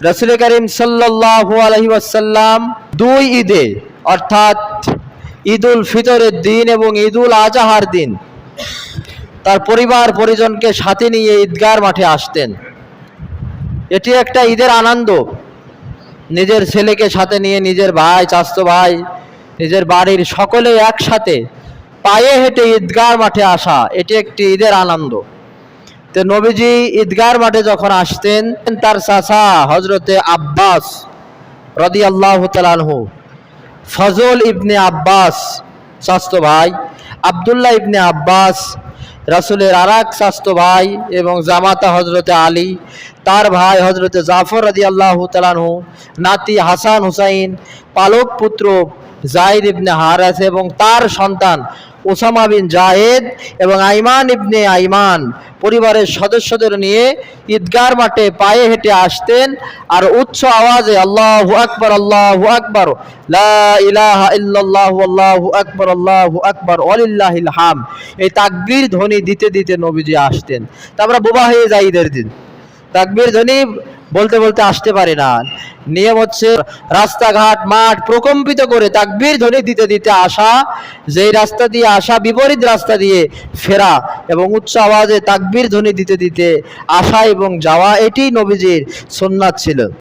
রাসূল করিম সাল্লাল্লাহু আলাইহি ওয়াসাল্লাম দুই ঈদে অর্থাৎ ঈদুল ফিতরের দিন এবং ঈদুল আজহার দিন তার পরিবার পরিজনকে সাথে নিয়ে ঈদগাহর মাঠে আসতেন। এটি একটা ঈদের আনন্দ। নিজের ছেলেকে সাথে নিয়ে, নিজের ভাই, চাচাতো ভাই, নিজের বাড়ির সকলে একসাথে পায়ে হেঁটে ঈদগাহর মাঠে আসা, এটি একটি ঈদের আনন্দ। তো নবীজি ঈদগাহর মাঠে যখন আসতেন, তার চাচা হযরতে আব্বাস রাদিয়াল্লাহু তাআলা আনহু, ফজল ইবনে আব্বাস চাচাতো ভাই, আব্দুল্লাহ ইবনে আব্বাস রাসূলের আরেক চাচাতো ভাই এবং জামাতা হযরতে আলী, তার ভাই হযরতে জাফর রাদিয়াল্লাহু তাআলা আনহু, নাতি হাসান হুসাইন, পালক পুত্র যায়েদ ইবনে হারেস এবং তার সন্তান ওসামা বিন জায়েদ এবং আইমান ইবনে আইমান পরিবারের সদস্যদের নিয়ে ঈদগাহর মাঠে পায়ে হেঁটে আসতেন আর উচ্চ আওয়াজে আল্লাহু আকবার, আল্লাহু আকবার, লা ইলাহা ইল্লাল্লাহু, আল্লাহু আকবার, আল্লাহু আকবার, ওয়ালিল্লাহিল হামদ, এই তাকবীর ধ্বনি দিতে দিতে নবীজি আসতেন। তা আমরা বোবা হয়ে যাই ঈদের দিন, তাকবীর ধ্বনি বলতে বলতে আসতে পারি না। নিয়ম হচ্ছে রাস্তাঘাট মাঠ প্রকম্পিত করে তাকবীর ধ্বনি দিতে দিতে আসা, যেই রাস্তা দিয়ে আসা বিপরীত রাস্তা দিয়ে ফেরা এবং উচ্চ আওয়াজে তাকবীর ধ্বনি দিতে দিতে আসা এবং যাওয়া, এটি নবীজির সুন্নাত ছিল।